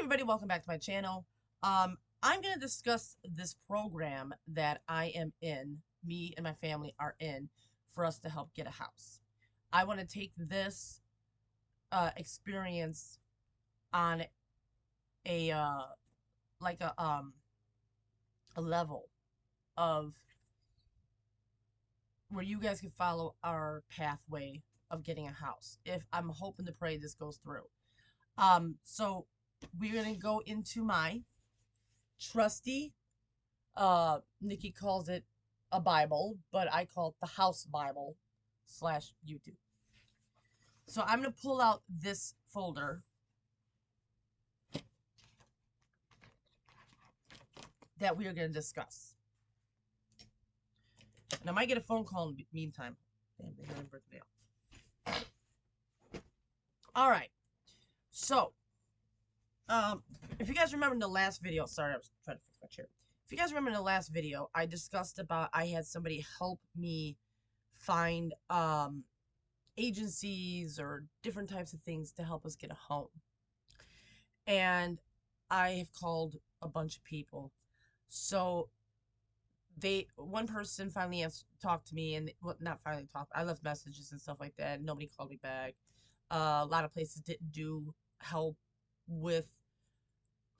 everybody, welcome back to my channel. I'm going to discuss this program that I am in, me and my family are in, for us to help get a house. I want to take this experience on a like a level of where you guys can follow our pathway of getting a house. If I'm hoping to pray this goes through. So we're gonna go into my trusty, Nikki calls it a Bible, but I call it the House Bible / YouTube. So I'm gonna pull out this folder that we are gonna discuss. And I might get a phone call in the meantime. Damn, they haven't birthday out. Alright. So, if you guys remember in the last video, sorry, I was trying to fix my chair. If you guys remember in the last video, I discussed about I had somebody help me find agencies or different types of things to help us get a home. And I have called a bunch of people. So one person finally talked to me, and well, not finally talked. I left messages and stuff like that. And nobody called me back. A lot of places didn't do help with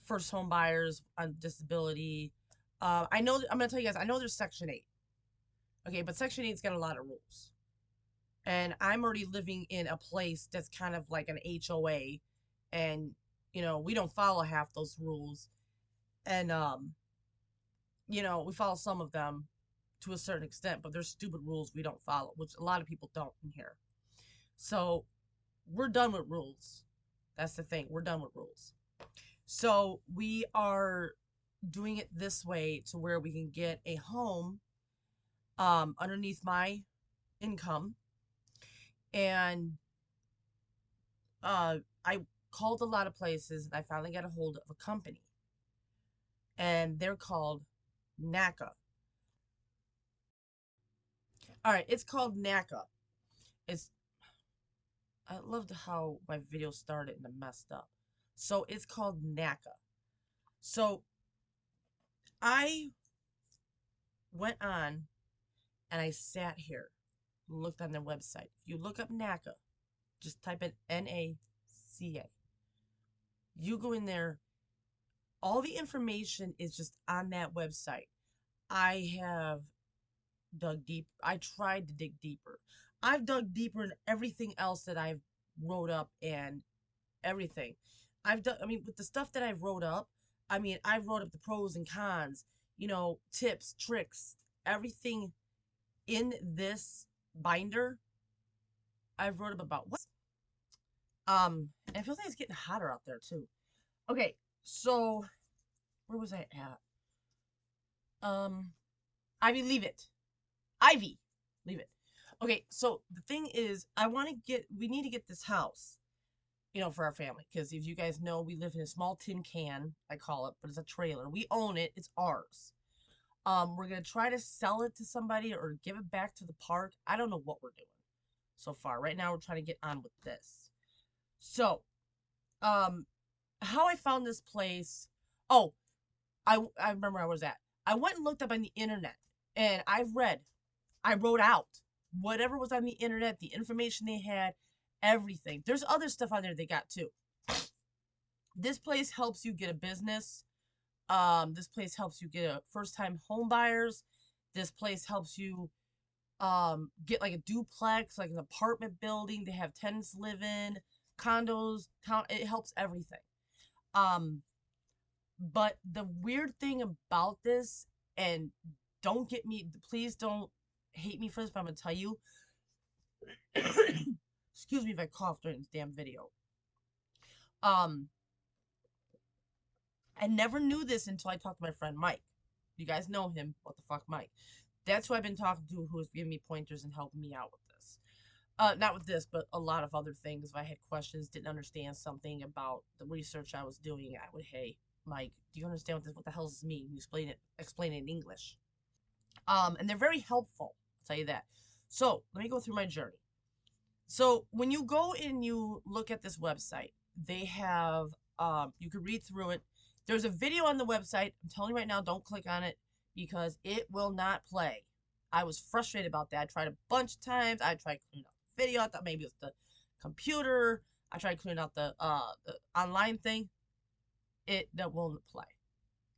first home buyers on disability. I'm gonna tell you guys, I know there's Section 8. Okay, but Section 8's got a lot of rules. And I'm already living in a place that's kind of like an HOA, and we don't follow half those rules. And we follow some of them to a certain extent, but there's stupid rules we don't follow, which a lot of people don't in here. So we're done with rules. That's the thing. We're done with rules. So we are doing it this way to where we can get a home underneath my income. And I called a lot of places, and I finally got a hold of a company. And they're called NACA. Alright, it's called NACA. I loved how my video started and it messed up. So it's called NACA. So I went on and I sat here and looked on their website. If you look up NACA, just type in NACA. You go in there, all the information is just on that website. I have dug deep. I tried to dig deeper. I've dug deeper in everything else that I've wrote up and everything. With the stuff that I've wrote up, I wrote up the pros and cons, tips, tricks, everything in this binder. I've wrote up about what. And I feel like it's getting hotter out there too. Okay, so where was I at? Ivy, leave it. Ivy, leave it. Okay, so the thing is, we need to get this house, for our family. Because if you guys know, we live in a small tin can, I call it, but it's a trailer. We own it. It's ours. We're going to try to sell it to somebody or give it back to the park. I don't know what we're doing so far. Right now, we're trying to get on with this. So, how I found this place. Oh, I remember where I was at. I went and looked up on the internet, and I wrote out whatever was on the internet, the information they had, everything. There's other stuff on there they got too. This place helps you get a business. This place helps you get a first-time home buyers. This place helps you get like a duplex, like an apartment building. They have tenants live in, condos, it helps everything. But the weird thing about this, and please don't hate me for this, but I'm gonna tell you. Excuse me if I cough during this damn video. I never knew this until I talked to my friend Mike. You guys know him. What the fuck, Mike? That's who I've been talking to, who has given me pointers and helping me out with this. Not with this, but a lot of other things. If I had questions, didn't understand something about the research I was doing, I would, hey, Mike, do you understand what the hell does this mean? You explain it in English. And they're very helpful, I'll tell you that. So, let me go through my journey. So, when you go and you look at this website, they have You could read through it. There's a video on the website. I'm telling you right now, don't click on it because it will not play. I was frustrated about that. I tried a bunch of times. I tried cleaning out the video. I thought maybe it was the computer. I tried cleaning out the online thing. That won't play.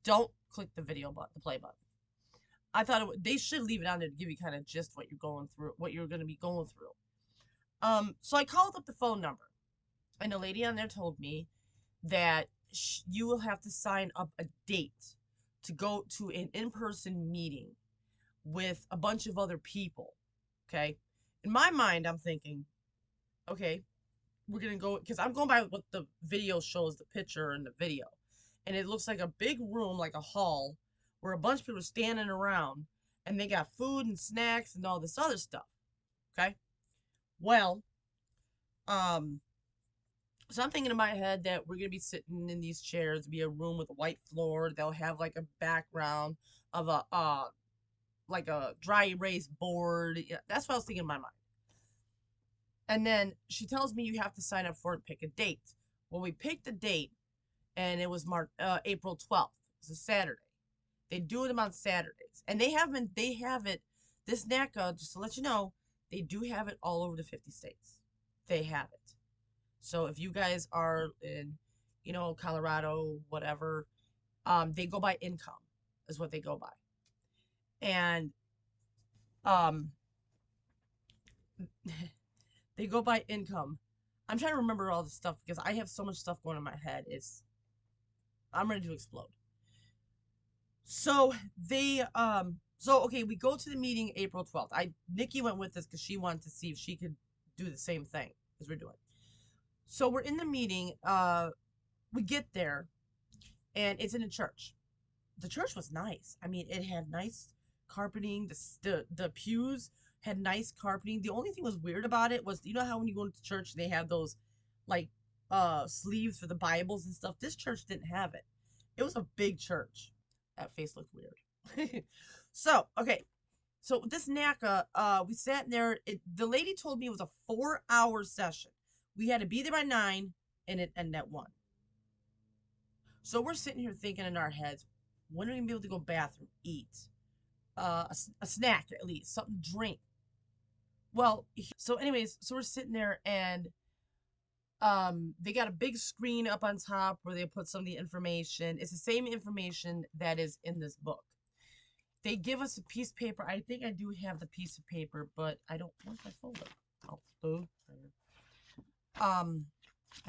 Don't click the video button, the play button. I thought they should leave it on there to give you kind of just what you're going through, what you're going to be going through. So I called up the phone number, and the lady on there told me that you will have to sign up a date to go to an in-person meeting with a bunch of other people. Okay, in my mind, I'm thinking, okay, we're gonna go because I'm going by what the video shows, the picture and the video, and it looks like a big room, like a hall, where a bunch of people are standing around, and they got food and snacks and all this other stuff. Okay, well, um, so I'm thinking in my head that we're gonna be sitting in these chairs, be a room with a white floor. They'll have like a background of a like a dry erase board. Yeah, that's what I was thinking in my mind. And then she tells me you have to sign up for it and pick a date. Well, we picked a date, and it was April 12th. It's a Saturday. They do them on Saturdays, and they have it. This NACA, just to let you know, they do have it all over the 50 states. They have it. So if you guys are in, Colorado, whatever, they go by income, is what they go by, and um, they go by income. I'm trying to remember all this stuff because I have so much stuff going in my head. I'm ready to explode. So okay, we go to the meeting April 12th. Nikki went with us because she wanted to see if she could do the same thing as we're doing. So we're in the meeting. We get there, and it's in a church. The church was nice. I mean, it had nice carpeting. The pews had nice carpeting. The only thing was weird about it was, you know how when you go to church they have those like sleeves for the Bibles and stuff. This church didn't have it. It was a big church. That face looked weird. So okay, so this NACA, we sat in there. The lady told me it was a 4-hour session. We had to be there by 9, and it ended at 1. So we're sitting here thinking in our heads, when are we gonna be able to go bathroom, eat, a snack at least, something to drink. Well, so anyways, so we're sitting there, and they got a big screen up on top where they put some of the information. It's the same information that is in this book. They give us a piece of paper. I think I do have the piece of paper, but I don't. Where's my folder? Oh, I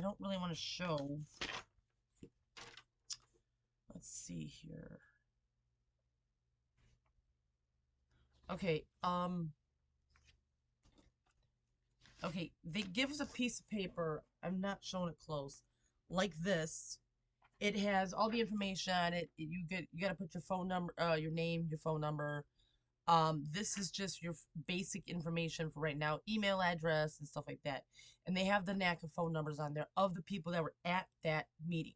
don't really want to show. Let's see here. Okay, okay, they give us a piece of paper. I'm not showing it close. Like this. It has all the information on it. You gotta put your phone number, your name, your phone number. This is just your basic information for right now, email address and stuff like that. And they have the NACA phone numbers on there of the people that were at that meeting.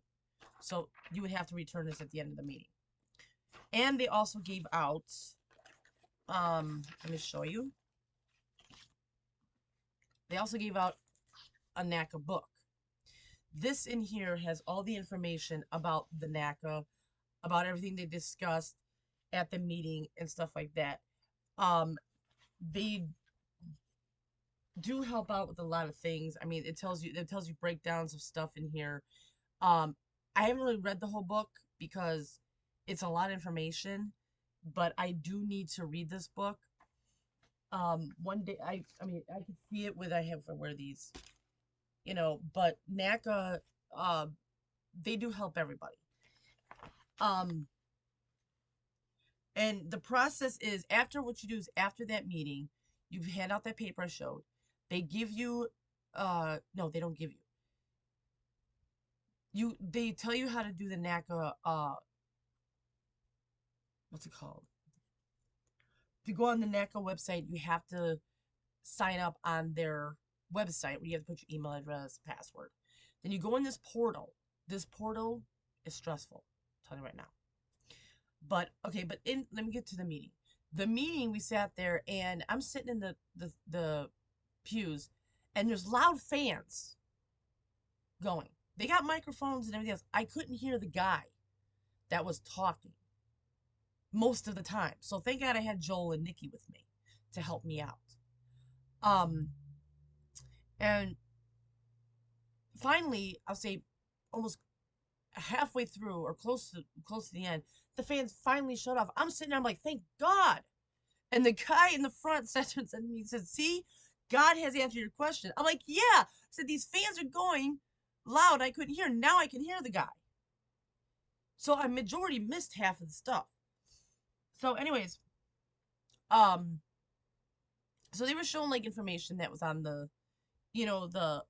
So you would have to return this at the end of the meeting. And they also gave out, let me show you. They also gave out a NACA book. This in here has all the information about the NACA, about everything they discussed at the meeting and stuff like that. They do help out with a lot of things. I mean, it tells you breakdowns of stuff in here. I haven't really read the whole book because it's a lot of information, but I do need to read this book. One day I mean I can see it with I wear these, but NACA, they do help everybody. And the process is after what you do is after that meeting, you hand out that paper I showed. They give you, no, they don't give you. They tell you how to do the NACA, what's it called? If you go on the NACA website, you have to sign up on their website where you have to put your email address, password. Then you go in this portal. This portal is stressful. I'm telling you right now. But okay, let me get to the meeting. The meeting, we sat there, and I'm sitting in the pews, and there's loud fans going. They got microphones and everything else. I couldn't hear the guy that was talking most of the time. So thank God I had Joel and Nikki with me to help me out. Um, and finally, I'll say almost halfway through or close to the end, the fans finally shut off. I'm sitting there, I'm like, thank God. And the guy in the front said to me, he said, see, God has answered your question. I'm like, yeah. I said, these fans are going loud. I couldn't hear. Now I can hear the guy. So I majority missed half of the stuff. So, anyways, um, so they were showing like information that was on the, the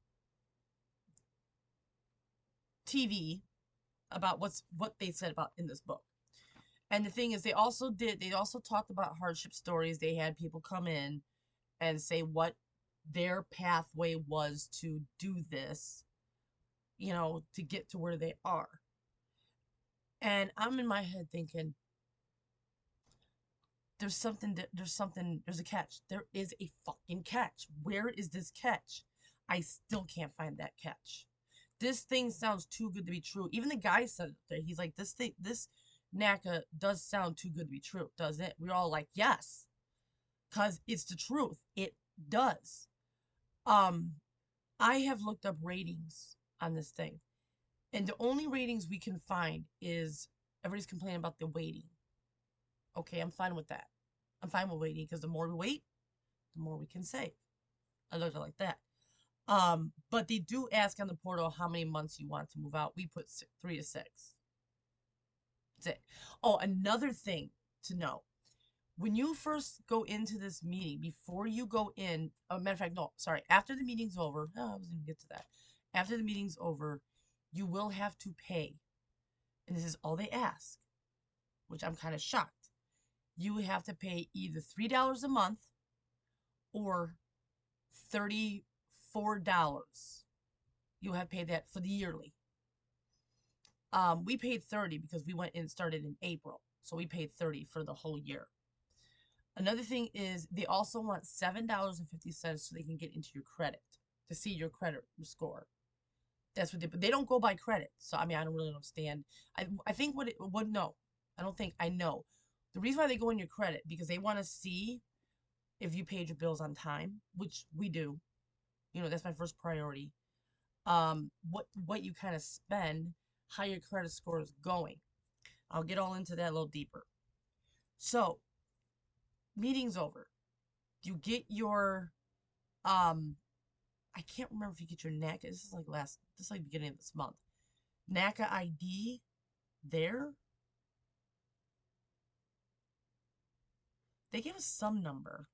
TV about what they said about in this book. And the thing is, they also talked about hardship stories. They had people come in and say what their pathway was to do this, to get to where they are. And I'm in my head thinking, there's a catch. There is a fucking catch. Where is this catch? I still can't find that catch. This thing sounds too good to be true. Even the guy said it there. He's like, this NACA does sound too good to be true, doesn't it? We're all like, yes, because it's the truth. It does. Um, I have looked up ratings on this thing, and the only ratings we can find is everybody's complaining about the waiting. Okay, I'm fine with that. I'm fine with waiting because the more we wait, the more we can save. I looked at it like that. But they do ask on the portal how many months you want to move out. We put 3 to 6. That's it. Oh, another thing to know. When you first go into this meeting, before you go in, matter of fact, no, sorry, after the meeting's over, I was going to get to that. After the meeting's over, you will have to pay. And this is all they ask, which I'm kind of shocked. You have to pay either $3 a month or $34. You have to pay that for the yearly. We paid 30 because we went and started in April. So we paid 30 for the whole year. Another thing is they also want $7.50 so they can get into your credit to see your credit score. That's what but they don't go by credit. So I mean I don't really understand. I think no. I don't think I know. The reason why they go in your credit because they want to see if you paid your bills on time, which we do. That's my first priority. What you kind of spend, how your credit score is going. I'll get all into that a little deeper. So, meeting's over. You get your I can't remember if you get your NACA. This is like beginning of this month. NACA ID there. They gave us some number.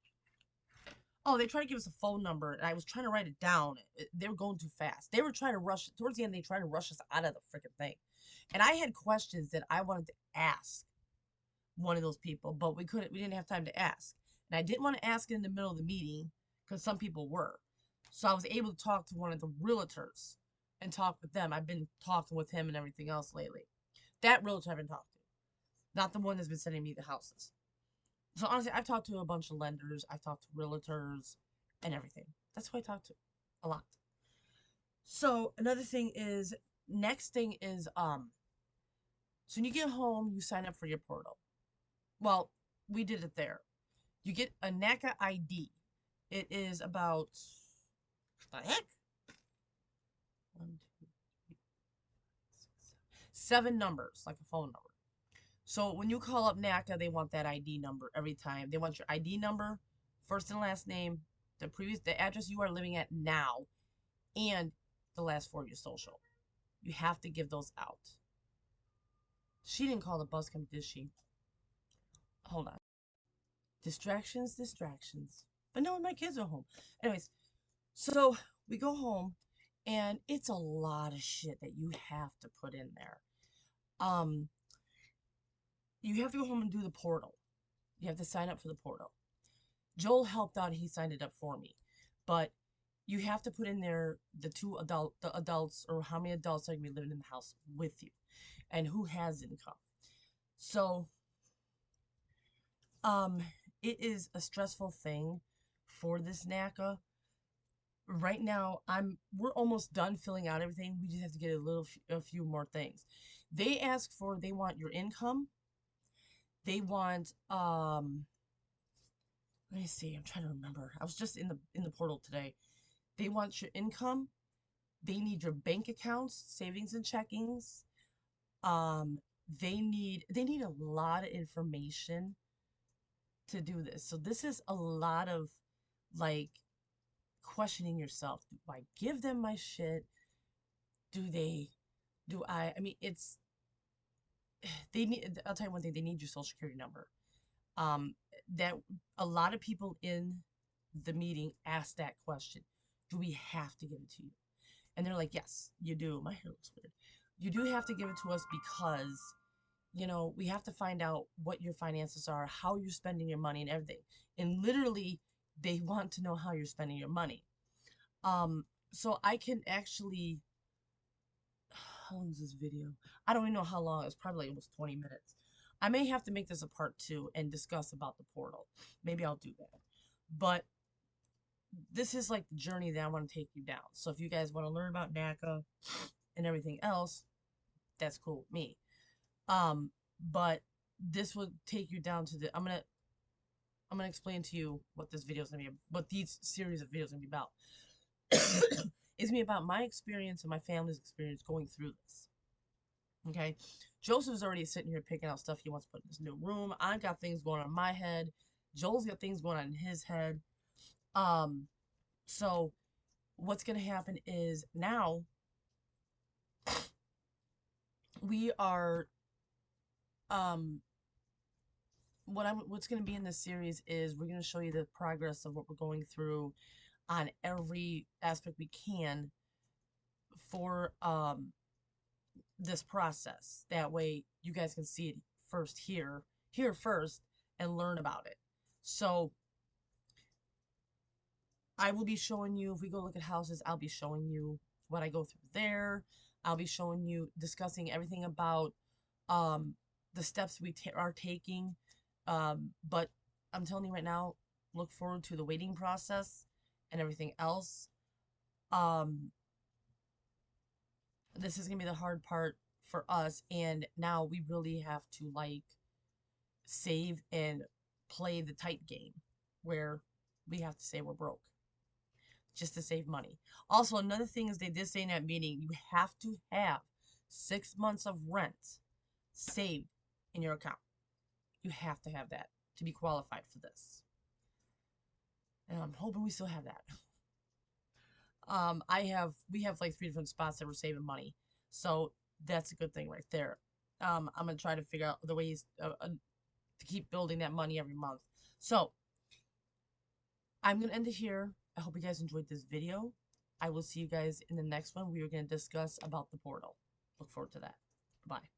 Oh, they tried to give us a phone number, and I was trying to write it down. They were going too fast. They were trying to rush. Towards the end, they tried to rush us out of the freaking thing. And I had questions that I wanted to ask one of those people, but we couldn't. We didn't have time to ask, and I didn't want to ask it in the middle of the meeting because some people were. So I was able to talk to one of the realtors and talk with them. I've been talking with him and everything else lately. That realtor I've been talking to, not the one that's been sending me the houses. So honestly, I've talked to a bunch of lenders. I've talked to realtors and everything. That's who I talk to a lot. So another thing is, next thing is, so when you get home, you sign up for your portal. Well, we did it there. You get a NACA ID. It is about, what the heck? 1, 2, 3, 7 numbers, like a phone number. So when you call up NACA, they want that ID number every time. They want your ID number, first and last name, the address you are living at now, and the last 4 of your social. You have to give those out. She didn't call the bus company, did she? Hold on. Distractions, distractions. But no, my kids are home. Anyways, so we go home, and it's a lot of shit that you have to put in there. You have to go home and do the portal. You have to sign up for the portal. Joel helped out, he signed it up for me. But you have to put in there the adults, or how many adults are going to be living in the house with you, and who has income. So, it is a stressful thing for this NACA. Right now, we're almost done filling out everything. We just have to get a few more things. They want your income. They want let me see. I'm trying to remember. I was just in the portal today. They want your income. They need your bank accounts, savings and checkings. Um, they need a lot of information to do this. So this is a lot of like questioning yourself. Do I give them my shit? Do they do I mean it's they need I'll tell you one thing, they need your social security number. Um that a lot of people in the meeting asked that question. Do we have to give it to you? And they're like, yes, you do. My hair looks weird. You do have to give it to us because, we have to find out what your finances are, how you're spending your money and everything. And literally, they want to know how you're spending your money. So I can actually, how long is this video? I don't even know how long. It's probably like almost 20 minutes. I may have to make this a part two and discuss about the portal. Maybe I'll do that. But this is like the journey that I want to take you down. So if you guys want to learn about NACA and everything else, that's cool with me. Um, but this will take you down to I'm gonna explain to you what this video is gonna be, what these series of videos are gonna be about. It's gonna be about my experience and my family's experience going through this. Okay, Joseph's already sitting here picking out stuff he wants to put in his new room. I've got things going on in my head. Joel's got things going on in his head. Um, so what's gonna happen is now we are um what's going to be in this series is we're going to show you the progress of what we're going through on every aspect we can for this process. That way you guys can see it first here first and learn about it. So I will be showing you, if we go look at houses, I'll be showing you what I go through there. I'll be showing you, discussing everything about um, the steps we are taking. But I'm telling you right now, look forward to the waiting process and everything else. Um, this is gonna be the hard part for us, and now we really have to like save and play the tight game where we have to say we're broke just to save money. Also, another thing is they did say in that meeting, you have to have 6 months of rent saved in your account. You have to have that to be qualified for this. And I'm hoping we still have that. We have like 3 different spots that we're saving money. So that's a good thing right there. I'm gonna try to figure out the ways to keep building that money every month. So I'm gonna end it here. I hope you guys enjoyed this video. I will see you guys in the next one. We are gonna discuss about the portal. Look forward to that. Bye.